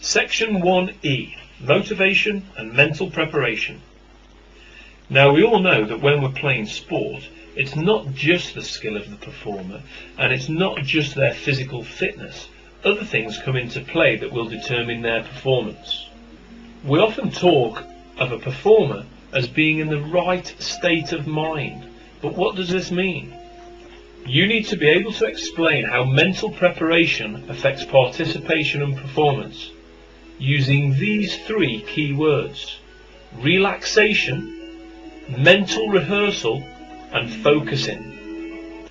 Section 1E, Motivation and Mental Preparation. Now we all know that when we're playing sport, it's not just the skill of the performer and it's not just their physical fitness. Other things come into play that will determine their performance. We often talk of a performer as being in the right state of mind, but what does this mean? You need to be able to explain how mental preparation affects participation and performance using these three key words: relaxation, mental rehearsal and focusing.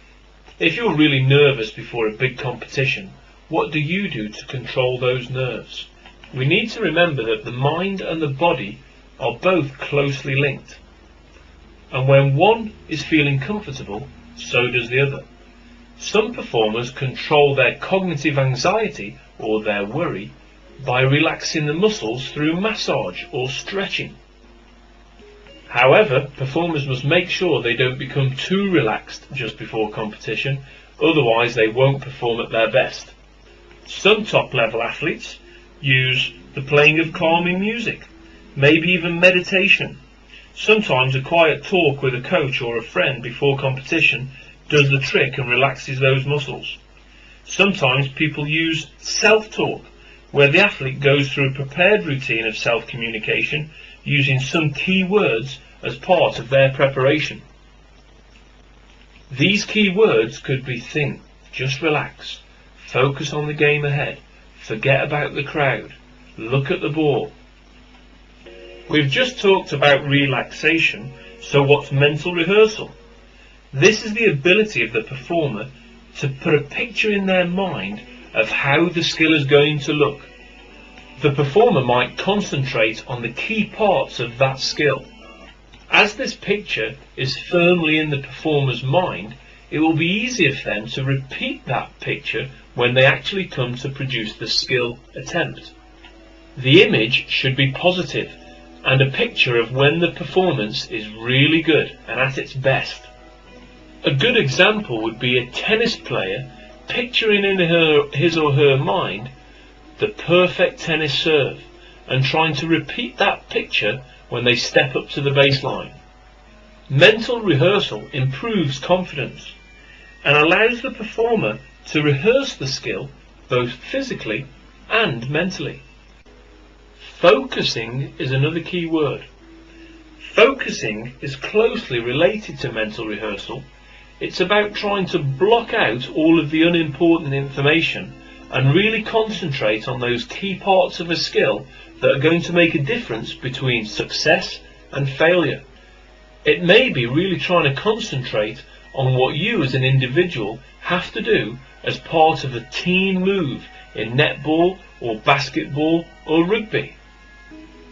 If you're really nervous before a big competition, what do you do to control those nerves? We need to remember that the mind and the body are both closely linked, and when one is feeling comfortable, so does the other. Some performers control their cognitive anxiety or their worry by relaxing the muscles through massage or stretching. However, performers must make sure they don't become too relaxed just before competition, otherwise they won't perform at their best. Some top-level athletes use the playing of calming music, maybe even meditation. Sometimes a quiet talk with a coach or a friend before competition does the trick and relaxes those muscles. Sometimes people use self-talk, where the athlete goes through a prepared routine of self-communication using some key words as part of their preparation. These key words could be think, just relax, focus on the game ahead, forget about the crowd, look at the ball. We've just talked about relaxation, so what's mental rehearsal? This is the ability of the performer to put a picture in their mind of how the skill is going to look. The performer might concentrate on the key parts of that skill. As this picture is firmly in the performer's mind, it will be easier for them to repeat that picture when they actually come to produce the skill attempt. The image should be positive and a picture of when the performance is really good and at its best. A good example would be a tennis player picturing in his or her mind the perfect tennis serve and trying to repeat that picture when they step up to the baseline. Mental rehearsal improves confidence and allows the performer to rehearse the skill both physically and mentally. Focusing is another key word. Focusing is closely related to mental rehearsal. It's about trying to block out all of the unimportant information and really concentrate on those key parts of a skill that are going to make a difference between success and failure. It may be really trying to concentrate on what you as an individual have to do as part of a team move in netball or basketball or rugby.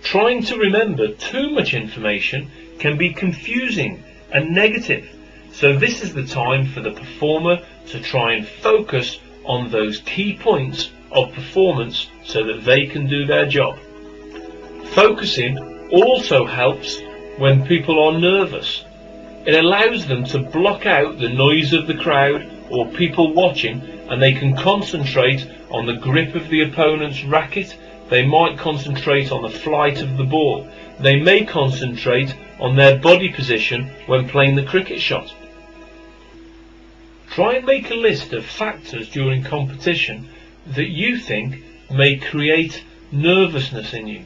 Trying to remember too much information can be confusing and negative. So this is the time for the performer to try and focus on those key points of performance so that they can do their job. Focusing also helps when people are nervous. It allows them to block out the noise of the crowd or people watching, and they can concentrate on the grip of the opponent's racket. They might concentrate on the flight of the ball. They may concentrate on their body position when playing the cricket shot. Try and make a list of factors during competition that you think may create nervousness in you,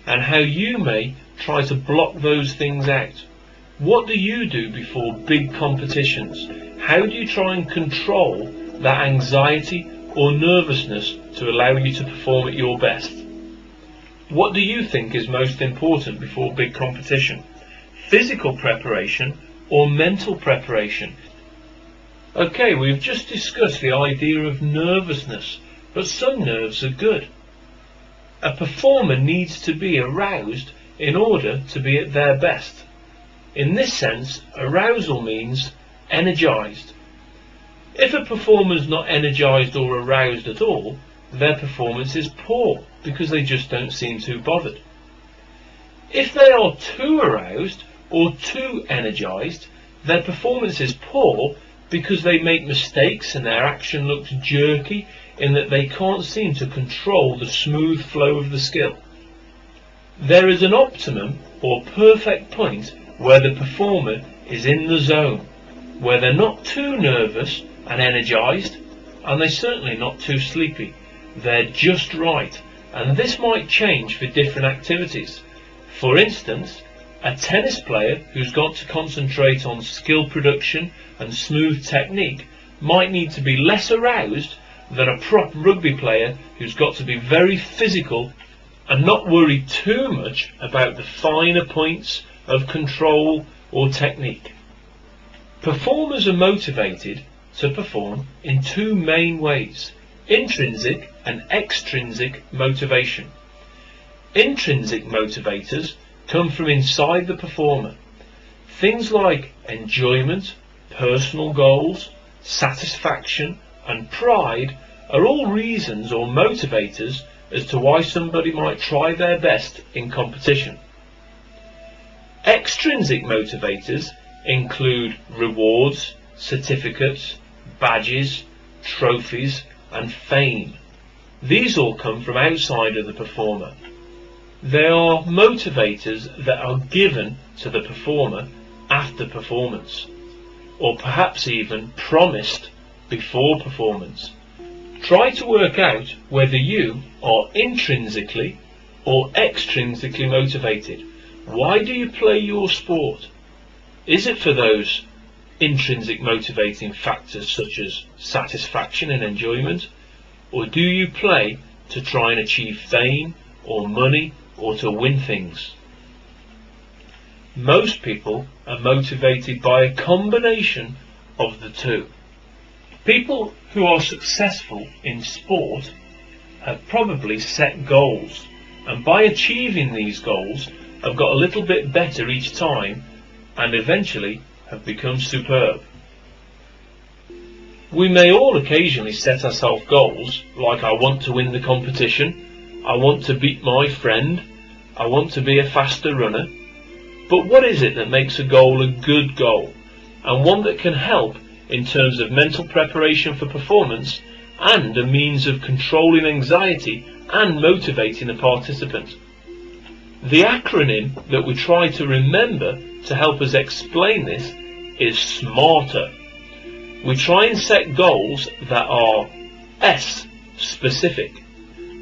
and how you may try to block those things out. What do you do before big competitions? How do you try and control that anxiety or nervousness to allow you to perform at your best? What do you think is most important before big competition? Physical preparation or mental preparation? Okay, we've just discussed the idea of nervousness, but some nerves are good. A performer needs to be aroused in order to be at their best. In this sense, arousal means energized. If a performer is not energized or aroused at all, their performance is poor because they just don't seem too bothered. If they are too aroused or too energized, their performance is poor because they make mistakes and their action looks jerky, in that they can't seem to control the smooth flow of the skill. There is an optimum or perfect point where the performer is in the zone, where they're not too nervous and energized, and they're certainly not too sleepy. They're just right, and this might change for different activities. For instance, a tennis player who's got to concentrate on skill production and smooth technique might need to be less aroused than a prop rugby player who's got to be very physical and not worry too much about the finer points of control or technique. Performers are motivated to perform in two main ways: intrinsic and extrinsic motivation. Intrinsic motivators come from inside the performer. Things like enjoyment, personal goals, satisfaction and pride are all reasons or motivators as to why somebody might try their best in competition. Extrinsic motivators include rewards, certificates, badges, trophies and fame. These all come from outside of the performer. They are motivators that are given to the performer after performance, or perhaps even promised before performance. Try to work out whether you are intrinsically or extrinsically motivated. Why do you play your sport? Is it for those intrinsic motivating factors such as satisfaction and enjoyment? Or do you play to try and achieve fame or money or to win things? Most people are motivated by a combination of the two. People who are successful in sport have probably set goals, and by achieving these goals have got a little bit better each time and eventually have become superb. We may all occasionally set ourselves goals like, I want to win the competition, I want to beat my friend, I want to be a faster runner. But what is it that makes a goal a good goal, and one that can help in terms of mental preparation for performance and a means of controlling anxiety and motivating the participant? The acronym that we try to remember to help us explain this is SMARTER. We try and set goals that are S, specific.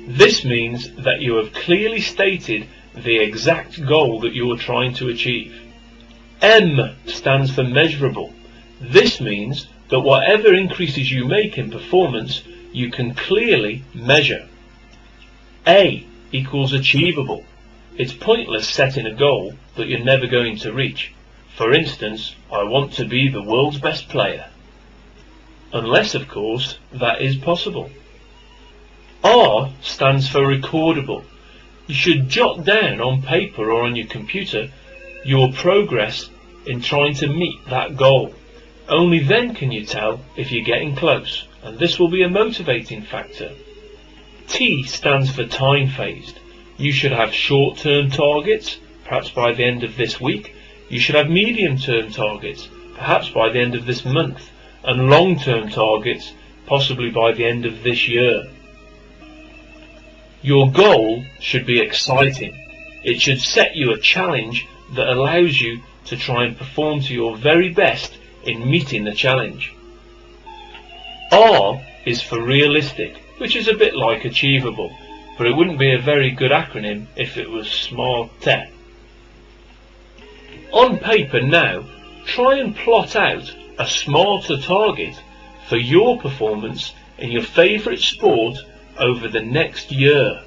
This means that you have clearly stated the exact goal that you are trying to achieve. M stands for measurable. This means that whatever increases you make in performance, you can clearly measure. A equals achievable. It's pointless setting a goal that you're never going to reach. For instance, I want to be the world's best player. Unless, of course, that is possible. R stands for recordable. You should jot down on paper or on your computer your progress in trying to meet that goal. Only then can you tell if you're getting close, and this will be a motivating factor. T stands for time-phased. You should have short-term targets, perhaps by the end of this week. You should have medium-term targets, perhaps by the end of this month, and long-term targets, possibly by the end of this year. Your goal should be exciting. It should set you a challenge that allows you to try and perform to your very best in meeting the challenge. R is for realistic, which is a bit like achievable, but it wouldn't be a very good acronym if it was SMARTER. On paper now, try and plot out a SMARTER target for your performance in your favourite sport over the next year.